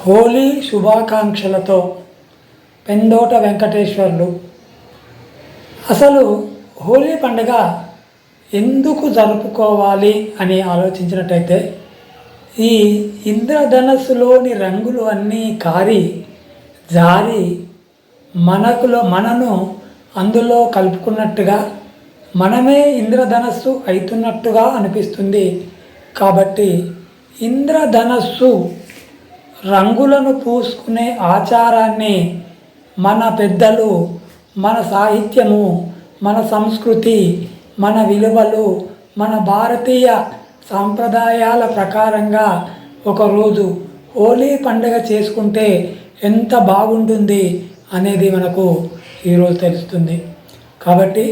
హోలీ శుభాకాంక్షలతో పెందోట వెంకటేశ్వర్లు. అసలు హోలీ పండుగ ఎందుకు జరుపుకోవాలి అని ఆలోచించినట్టయితే, ఈ ఇంద్రధనస్సులోని రంగులు అన్నీ కారి జారి మనను అందులో కలుపుకున్నట్టుగా, మనమే ఇంద్రధనస్సు అవుతున్నట్టుగా అనిపిస్తుంది. కాబట్టి ఇంద్రధనస్సు రంగులను పూసుకునే ఆచారాన్ని మన పెద్దలు, మన సాహిత్యము, మన సంస్కృతి, మన విలువలు, మన భారతీయ సాంప్రదాయాల ప్రకారంగా ఒకరోజు హోలీ పండుగ చేసుకుంటే ఎంత బాగుంటుంది అనేది మనకు ఈరోజు తెలుస్తుంది. కాబట్టి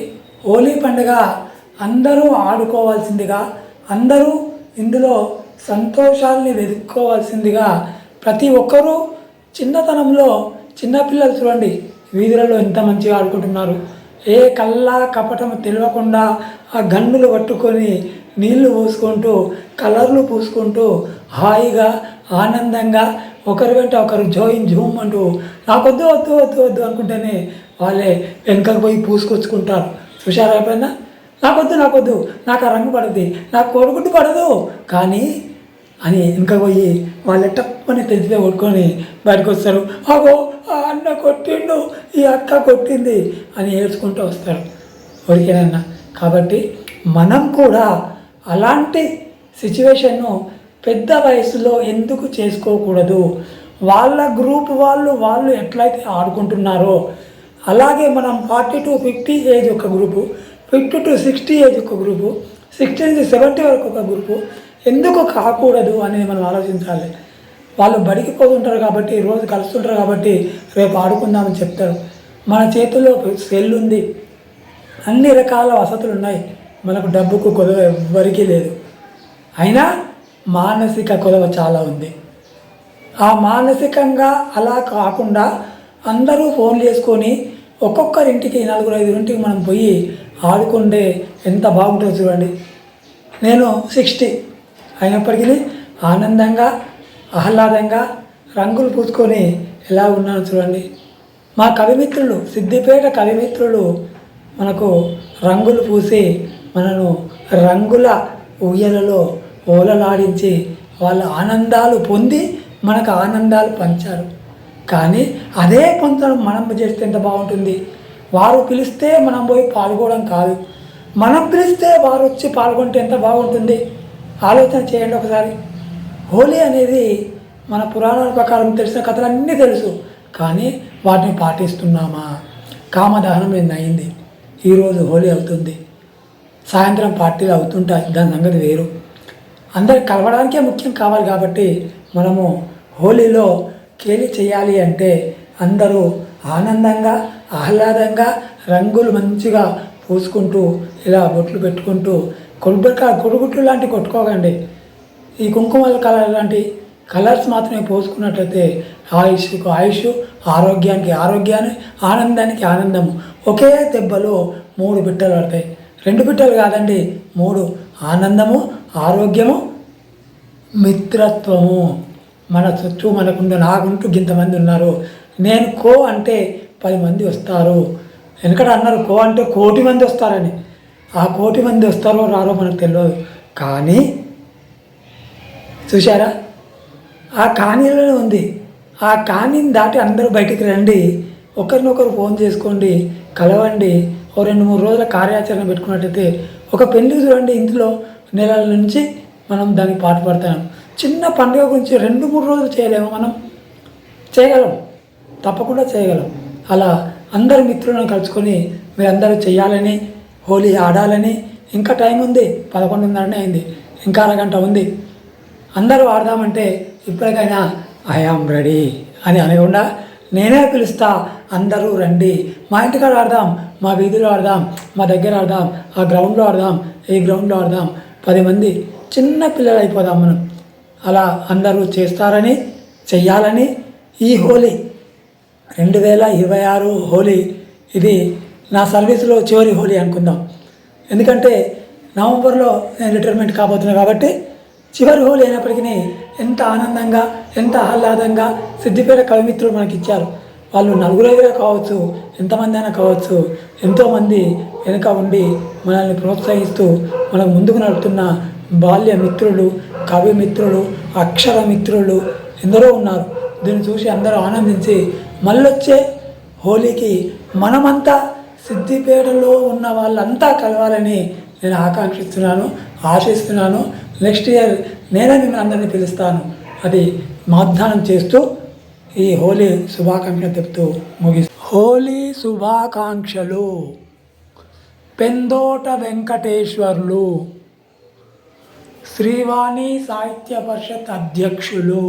హోలీ పండుగ అందరూ ఆడుకోవాల్సిందిగా, అందరూ ఇందులో సంతోషాల్ని వెతుక్కోవాల్సిందిగా, ప్రతి ఒక్కరూ చిన్నతనంలో చిన్నపిల్లలు చూడండి వీధులలో ఎంత మంచిగా ఆడుకుంటున్నారు. ఏ కల్లా కపటం తెలియకుండా ఆ గన్నులు పట్టుకొని నీళ్లు పోసుకుంటూ కలర్లు పూసుకుంటూ హాయిగా ఆనందంగా ఒకరి వెంట ఒకరు జూమ్ అంటూ నాకొద్దు వద్దు వద్దు వద్దు అనుకుంటేనే వాళ్ళే వెనకకు పోయి పూసుకొచ్చుకుంటారు. చూశారా ఎప్పుడైనా? నాకొద్దు నాకు ఆ రంగు పడుతుంది, నాకు కోడిగుడ్డు పడదు కానీ అని వెనక పోయి వాళ్ళ టప్పని తెచ్చితే కొట్టుకొని బయటకు వస్తారు. అగో ఆ అన్న కొట్టిండు, ఈ అక్క కొట్టింది అని ఏడ్చుకుంటూ వస్తారు ఎవరికైనా. కాబట్టి మనం కూడా అలాంటి సిచ్యువేషన్ను పెద్ద వయసులో ఎందుకు చేసుకోకూడదు? వాళ్ళ గ్రూప్ వాళ్ళు ఎట్లయితే ఆడుకుంటున్నారో అలాగే మనం 40 to 50 ఏజ్ ఒక గ్రూపు, 50 to 60 ఏజ్ ఒక గ్రూపు, 60 నుంచి 70 వరకు ఒక గ్రూపు ఎందుకు కాకూడదు అనేది మనం ఆలోచించాలి. వాళ్ళు బడికి పోతుంటారు కాబట్టి, రోజు కలుస్తుంటారు కాబట్టి రేపు ఆడుకుందామని చెప్తారు. మన చేతుల్లో సెల్ ఉంది, అన్ని రకాల వసతులు ఉన్నాయి, మనకు డబ్బుకు కొదవ ఎవ్వరికీ లేదు. అయినా మానసిక కొదవ చాలా ఉంది. ఆ మానసికంగా అలా కాకుండా అందరూ ఫోన్లు చేసుకొని ఒక్కొక్కరింటికి 4-5 మనం పోయి ఆడుకుంటే ఎంత బాగుంటుందో చూడండి. నేను 60 అయినప్పటికీ ఆనందంగా ఆహ్లాదంగా రంగులు పూసుకొని ఎలా ఉన్నాను చూడండి. మా కవిమిత్రులు, సిద్దిపేట కవిమిత్రులు మనకు రంగులు పూసి మనను రంగుల ఊయలలో ఓలలాడించి వాళ్ళ ఆనందాలు పొంది మనకు ఆనందాలు పంచారు. కానీ అదే కొంచెం మనం చేస్తే ఎంత బాగుంటుంది? వారు పిలిస్తే మనం పోయి పాల్గొనడం కాదు, మనం పిలిస్తే వారు వచ్చి పాల్గొంటే ఎంత బాగుంటుంది? ఆలోచన చేయండి ఒకసారి. హోలీ అనేది మన పురాణాల ప్రకారం తెలిసిన కథలన్నీ తెలుసు, కానీ వాటిని పాటిస్తున్నామా? కామదహనం నిన్న అయింది, ఈరోజు హోలీ అవుతుంది, సాయంత్రం పార్టీలు అవుతుంటాయి, దాని సంగతి వేరు. అందరికి కలవడానికే ముఖ్యం కావాలి. కాబట్టి మనము హోలీలో కేలి చేయాలి అంటే అందరూ ఆనందంగా ఆహ్లాదంగా రంగులు మంచిగా పూసుకుంటూ ఇలా బొట్లు పెట్టుకుంటూ కొడుగుట్లు లాంటివి కొట్టుకోకండి. ఈ కుంకుమల కలర్ లాంటి కలర్స్ మాత్రమే పోసుకున్నట్లయితే ఆయుష్కు ఆయుష్, ఆరోగ్యానికి ఆరోగ్యాన్ని, ఆనందానికి ఆనందము. ఒకే దెబ్బలో 3 బిట్టలు పడతాయి. 2 బిట్టలు కాదండి, 3. ఆనందము, ఆరోగ్యము, మిత్రత్వము. మన చుట్టూ మనకుండే నాకుంటూ ఇంతమంది ఉన్నారు, నేను కో అంటే 10 మంది వస్తారు. వెనకట అన్నారు కో అంటే 1,00,00,000 మంది వస్తారని. ఆ 1,00,00,000 మంది వస్తారో రారో మనకు తెలియదు, కానీ చూశారా ఆ కానీలోనే ఉంది. ఆ కానీని దాటి అందరూ బయటికి రండి, ఒకరినొకరు ఫోన్ చేసుకోండి, కలవండి. ఓ 2-3 రోజుల కార్యాచరణ పెట్టుకున్నట్టయితే ఒక పెళ్లి చూడండి, ఇంట్లో నెలల నుంచి మనం దానికి పాటుపడతాం. చిన్న పండుగ గురించి 2-3 రోజులు చేయలేము, మనం చేయగలం, తప్పకుండా చేయగలం. అలా అందరి మిత్రులను కలుసుకొని మీరందరూ చేయాలని, హోలీ ఆడాలని. ఇంకా టైం ఉంది, 11:30 అయింది, ఇంకా అరగంట ఉంది. అందరూ ఆడదామంటే ఇప్పటికైనా ఐ యామ్ రెడీ అని అనకుండా నేనే పిలుస్తా, అందరూ రండి, మా ఇంటికాడ ఆడదాం, మా వీధిలో ఆడదాం, మా దగ్గర ఆడదాం, ఆ గ్రౌండ్లో ఆడదాం, ఈ గ్రౌండ్లో ఆడదాం, 10 మంది చిన్న పిల్లలు అయిపోదాం మనం. అలా అందరూ చేస్తారని, చెయ్యాలని. ఈ హోలీ 2026 హోలీ ఇది నా సర్వీస్లో చివరి హోలీ అనుకుందాం. ఎందుకంటే నవంబర్లో నేను రిటైర్మెంట్ కాబోతున్నాను కాబట్టి చివరి హోలీ అయినప్పటికీ ఎంత ఆనందంగా ఎంత ఆహ్లాదంగా సిద్దిపేట కవిమిత్రులు మనకి ఇచ్చారు. వాళ్ళు నలుగురైదుగా కావచ్చు, ఎంతమంది అయినా కావచ్చు, ఎంతోమంది వెనుక ఉండి మనల్ని ప్రోత్సహిస్తూ మనకు ముందుకు నడుపుతున్న బాల్య మిత్రులు, కవి మిత్రులు, అక్షర మిత్రులు ఎందరో ఉన్నారు. దీన్ని చూసి అందరూ ఆనందించి మళ్ళొచ్చే హోలీకి మనమంతా సిద్దిపేటలో ఉన్న వాళ్ళంతా కలవాలని నేను ఆకాంక్షిస్తున్నాను, ఆశిస్తున్నాను. నెక్స్ట్ ఇయర్ నేనే మిమ్మల్ని అందరినీ పిలుస్తాను. అది వాగ్దానం చేస్తూ ఈ హోలీ శుభాకాంక్షలు చెప్తూ హోలీ శుభాకాంక్షలు పెందోట వెంకటేశ్వర్లు, శ్రీవాణి సాహిత్య పరిషత్ అధ్యక్షులు.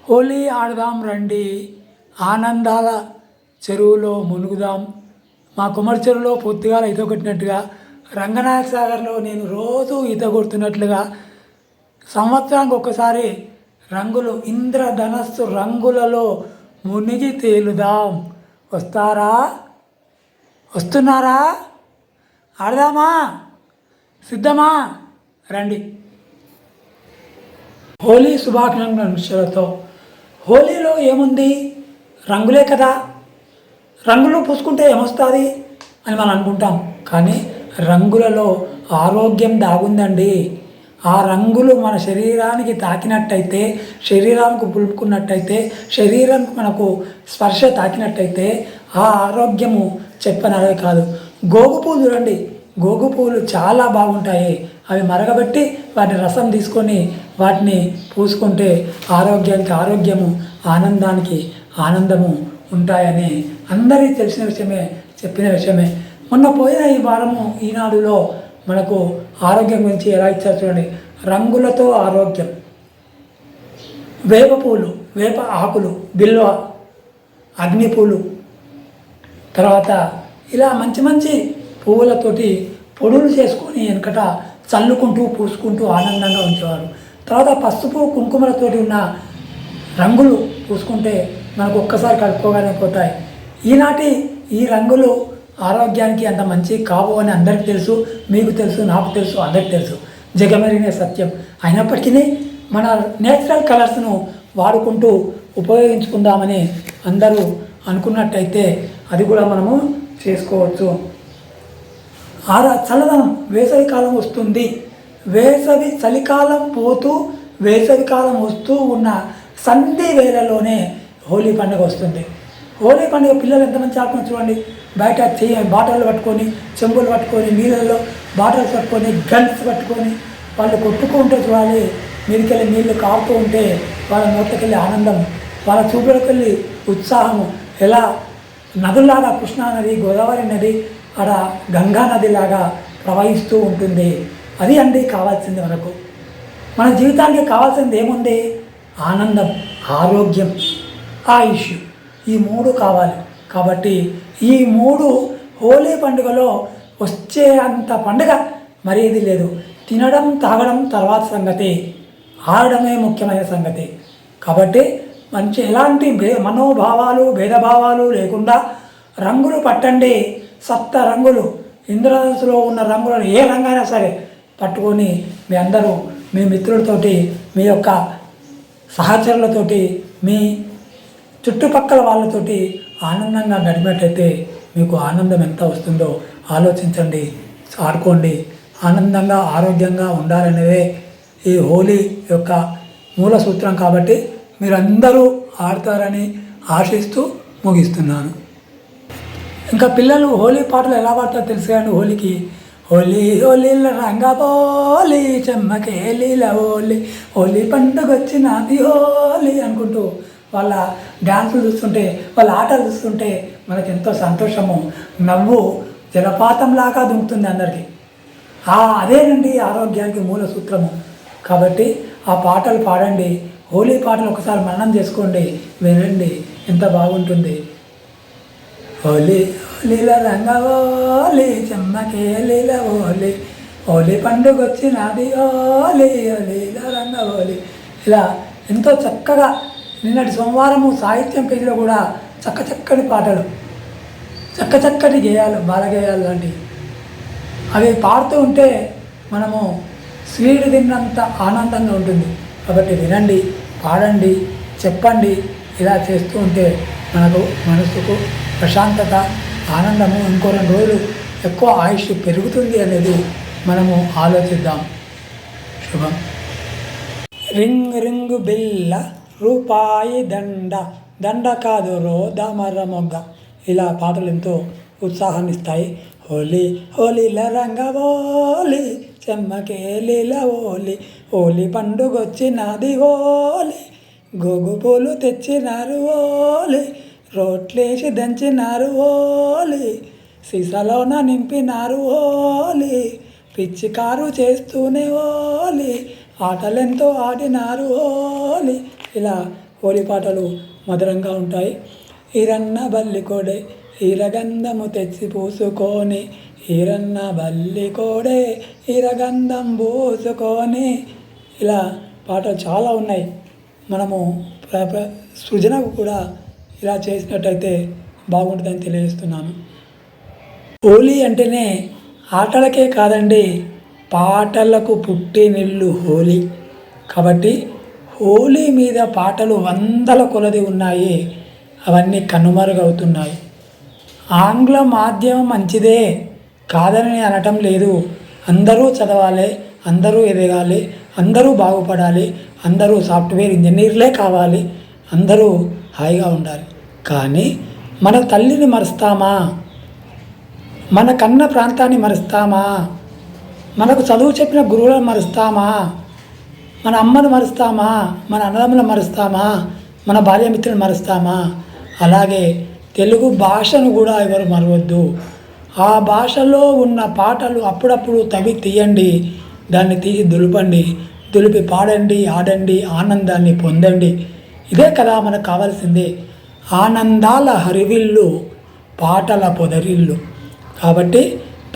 హోలీ ఆడదాం రండి, ఆనందాల చెరువులో మునుగుదాం. మా కుమార్ చెరువులో పొద్దుగాల ఈత కొట్టినట్టుగా, రంగనాయక సాగర్లో నేను రోజు ఈత కొడుతున్నట్లుగా సంవత్సరానికి ఒకసారి రంగులు ఇంద్రధనస్సు రంగులలో మునిగి తేలుదాం. వస్తారా? వస్తున్నారా? ఆడదామా? సిద్ధమా? రండి. హోలీ శుభాకాంక్షలతో. హోలీలో ఏముంది? రంగులే కదా. రంగులు పూసుకుంటే ఏమొస్తుంది అని మనం అనుకుంటాం, కానీ రంగులలో ఆరోగ్యం దాగుందండి. ఆ రంగులు మన శరీరానికి తాకినట్టయితే, శరీరానికి పులుపుకున్నట్టయితే, శరీరానికి మనకు స్పర్శ తాకినట్టయితే ఆ ఆరోగ్యము చెప్పనదే కాదు. గోగు పూలు చూడండి, గోగు పూలు చాలా బాగుంటాయి. అవి మరగబెట్టి వాటిని రసం తీసుకొని వాటిని పూసుకుంటే ఆరోగ్యానికి ఆరోగ్యము, ఆనందానికి ఆనందము ఉంటాయని అందరికీ తెలిసిన విషయమే, చెప్పిన విషయమే. మొన్న పోయిన ఈ వారము ఈనాడులో మనకు ఆరోగ్యం గురించి ఎలా ఇచ్చారు చూడండి. రంగులతో ఆరోగ్యం, వేప పూలు, వేప ఆకులు, బిల్వ, అగ్నిపూలు, తర్వాత ఇలా మంచి మంచి పువ్వులతోటి పొడులు చేసుకొని వెనకట చల్లుకుంటూ పూసుకుంటూ ఆనందంగా ఉంచేవారు. తర్వాత పసుపు కుంకుమలతోటి ఉన్న రంగులు పూసుకుంటే మనకు ఒక్కసారి కలుపుకోగానే పోతాయి. ఈనాటి ఈ రంగులు ఆరోగ్యానికి అంత మంచి కావు అని అందరికీ తెలుసు, మీకు తెలుసు, నాకు తెలుసు, అందరికీ తెలుసు, జగమెరిగిన సత్యం. అయినప్పటికీ మన నేచురల్ కలర్స్ను వాడుకుంటూ ఉపయోగించుకుందామని అందరూ అనుకున్నట్టయితే అది కూడా మనము చేసుకోవచ్చు. చల్లదనం, వేసవి కాలం వస్తుంది. వేసవి చలికాలం పోతూ వేసవి కాలం వస్తూ ఉన్న సంధి వేళలోనే హోలీ పండుగ వస్తుంది. హోలీ పండుగ పిల్లలు ఎంతమంది ఆడుకొని చూడండి. బయట బాటలు పట్టుకొని, చెంబులు పట్టుకొని, నీళ్ళల్లో బాటలు పట్టుకొని, గన్స్ పట్టుకొని వాళ్ళు కొట్టుకుంటూ చూడాలి. మీదికెళ్ళి నీళ్లు కారుతూ ఉంటే వాళ్ళ నోట్లకెళ్ళి ఆనందం, వాళ్ళ చూపులకెళ్ళి ఉత్సాహము. ఎలా నదుల్లాగా కృష్ణా నది, గోదావరి నది, అక్కడ గంగా నదిలాగా ప్రవహిస్తూ ఉంటుంది. అది అండి కావాల్సింది మనకు. మన జీవితానికి కావాల్సింది ఏముంది? ఆనందం, ఆరోగ్యం, ఆయుష్. ఈ మూడు కావాలి. కాబట్టి ఈ మూడు హోలీ పండుగలో వచ్చే అంత పండుగ మరేది లేదు. తినడం తాగడం తర్వాత సంగతి, ఆడడమే ముఖ్యమైన సంగతి. కాబట్టి మంచి ఎలాంటి మనోభావాలు భేదభావాలు లేకుండా రంగులు పట్టండి. సప్త రంగులు, ఇంద్రధనుస్సులో ఉన్న రంగులను ఏ రంగైనా సరే పట్టుకొని మీ అందరూ మీ మిత్రులతోటి, మీ యొక్క సహచరులతోటి, మీ చుట్టుపక్కల వాళ్ళతోటి ఆనందంగా గడిపినట్టయితే మీకు ఆనందం ఎంత వస్తుందో ఆలోచించండి, ఆడుకోండి. ఆనందంగా ఆరోగ్యంగా ఉండాలనేదే ఈ హోలీ యొక్క మూల సూత్రం. కాబట్టి మీరందరూ ఆడతారని ఆశిస్తూ ముగిస్తున్నాను. ఇంకా పిల్లలు హోలీ పాటలు ఎలా పాడతారో తెలుసు కానీ హోలీకి హోలీ హోలీల రంగబోలి చెమ్మకేలీల హోలీ, హోలీ పండుగ వచ్చినది హోలీ అనుకుంటూ వాళ్ళ డ్యాన్సులు చూస్తుంటే, వాళ్ళ ఆటలు చూస్తుంటే మనకు ఎంతో సంతోషము, నవ్వు జలపాతంలాగా దుంకుతుంది అందరికీ. అదేనండి ఆరోగ్యానికి మూల సూత్రము. కాబట్టి ఆ పాటలు పాడండి. హోలీ పాటలు ఒకసారి మననం చేసుకోండి, వినండి, ఎంత బాగుంటుంది. హోలీ హోలీల రంగవోలి చెమ్మకేలీల హోలీ, హోలీ పండుగ వచ్చినది హోలీ, హోలీల రంగవోలి. ఇలా ఎంతో చక్కగా నిన్నటి సోమవారము సాహిత్యం పేజీలో కూడా చక్కని పాటలు, చక్కటి గేయాలు, బాలగేయాలు లాంటివి అవి పాడుతూ ఉంటే మనము స్వీట్ తిన్నంత ఆనందంగా ఉంటుంది. కాబట్టి వినండి, పాడండి, చెప్పండి. ఇలా చేస్తూ ఉంటే మనకు మనసుకు ప్రశాంతత, ఆనందము, ఇంకో 2 రోజులు ఎక్కువ ఆయుష్ పెరుగుతుంది అనేది మనము ఆలోచిద్దాం. శుభం. రింగ్ రింగ్ బిల్ల రూపాయి దండ, దండ కాదు దామర మొగ్గ. ఇలా పాటలు ఎంతో ఉత్సాహాన్ని ఇస్తాయి. హోలీ హోలీల రంగవోలి, చెమ్మకేలీల ఓలి, హోలీ పండుగొచ్చినది ఓలి, గోగు పూలు తెచ్చినారు ఓలి, రోట్లేసి దంచినారు ఓలి, సీసాలోన నింపినారు ఓలి, పిచ్చికారు చేస్తూనే ఓలి, ఆటలెంతో ఆడినారు ఓలి. ఇలా హోలీ పాటలు మధురంగా ఉంటాయి. ఈరన్న బల్లికోడే ఈరగంధము తెచ్చి పూసుకొని, ఈరన్న బల్లికోడే ఈరగంధం పూసుకొని. ఇలా పాటలు చాలా ఉన్నాయి. మనము సృజనకు కూడా ఇలా చేసినట్టయితే బాగుంటుందని తెలియజేస్తున్నాను. హోలీ అంటేనే ఆటలకే కాదండి, పాటలకు పుట్టినిల్లు హోలీ. కాబట్టి హోలీ మీద పాటలు వందల కొలది ఉన్నాయి. అవన్నీ కనుమరుగవుతున్నాయి. ఆంగ్ల మాధ్యమం మంచిదే కాదని అనటం లేదు. అందరూ చదవాలి, అందరూ ఎదగాలి, అందరూ బాగుపడాలి, అందరూ సాఫ్ట్వేర్ ఇంజనీర్లే కావాలి, అందరూ హాయిగా ఉండాలి. కానీ మన తల్లిని మరుస్తామా? మన కన్న ప్రాంతాన్ని మరుస్తామా? మనకు చదువు చెప్పిన గురువులను మరుస్తామా? మన అమ్మను మరుస్తామా? మన అన్నదమ్ములను మరుస్తామా? మన భార్యమిత్రులను మరుస్తామా? అలాగే తెలుగు భాషను కూడా ఎవరు మరవద్దు. ఆ భాషలో ఉన్న పాటలు అప్పుడప్పుడు తవి తీయండి, దాన్ని తీసి దులపండి, దులిపి పాడండి, ఆడండి, ఆనందాన్ని పొందండి. ఇదే కదా మనకు కావాల్సిందే. ఆనందాల హరివిల్లు, పాటల పొదరిల్లు. కాబట్టి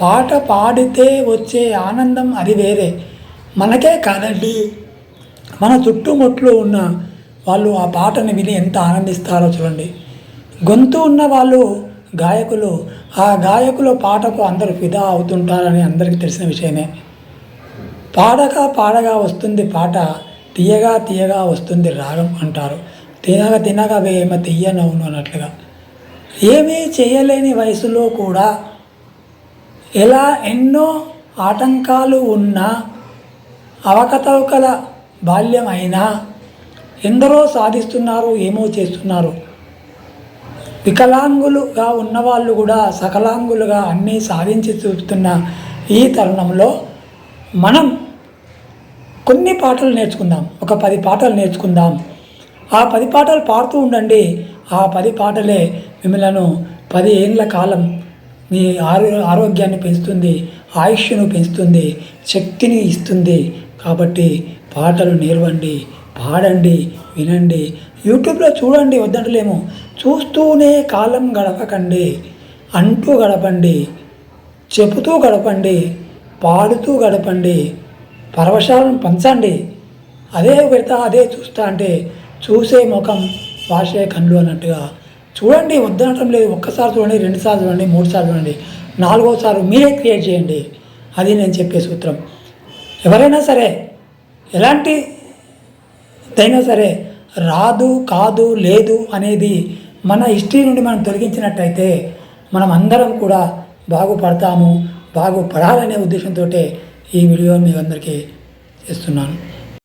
పాట పాడితే వచ్చే ఆనందం అది వేరే. మనకే కాదండి, మన చుట్టుముట్లు ఉన్న వాళ్ళు ఆ పాటను విని ఎంత ఆనందిస్తారో చూడండి. గొంతు ఉన్న వాళ్ళు గాయకులు, ఆ గాయకుల పాటకు అందరూ ఫిదా అవుతుంటారని అందరికీ తెలిసిన విషయమే. పాడగా పాడగా వస్తుంది పాట, తీయగా తీయగా వస్తుంది రాగం అంటారు. తినగా తినగా వేమ తీయనవును అన్నట్లుగా. ఏమీ చేయలేని వయసులో కూడా ఎలా ఎన్నో ఆటంకాలు ఉన్నా, అవకతవకల బాల్యం అయినా ఎందరో సాధిస్తున్నారు, ఏమో చేస్తున్నారు. వికలాంగులుగా ఉన్నవాళ్ళు కూడా సకలాంగులుగా అన్నీ సాధించి చూపుతున్న ఈ తరుణంలో మనం కొన్ని పాటలు నేర్చుకుందాం. ఒక 10 పాటలు నేర్చుకుందాం. ఆ 10 పాటలు పాడుతూ ఉండండి. ఆ 10 పాటలే మిమ్మల్ని 10 ఏళ్ళ కాలం మీ ఆరోగ్యాన్ని పెంచుతుంది, ఆయుష్ను పెంచుతుంది, శక్తిని ఇస్తుంది. కాబట్టి పాటలు నేర్వండి, పాడండి, వినండి. యూట్యూబ్లో చూడండి, వద్దంటలేము. చూస్తూనే కాలం గడపకండి, అంటూ గడపండి, చెబుతూ గడపండి, పాడుతూ గడపండి, పరవశాలను పంచండి. అదే పెడతా అదే చూస్తా అంటే చూసే ముఖం వాసే కళ్ళు అన్నట్టుగా చూడండి, వద్దనటం లేదు. ఒక్కసారి చూడండి, 2 సార్లు చూడండి, 3 సార్లు చూడండి, 4వసారి మీరే క్రియేట్ చేయండి. అది నేను చెప్పే సూత్రం. ఎవరైనా సరే, ఎలాంటిదైనా సరే, రాదు కాదు లేదు అనేది మన హిస్టరీ నుండి మనం తొలగించినట్టయితే మనం అందరం కూడా బాగుపడతాము. బాగుపడాలనే ఉద్దేశంతో ఈ వీడియో మీ అందరికీ చేస్తున్నాను.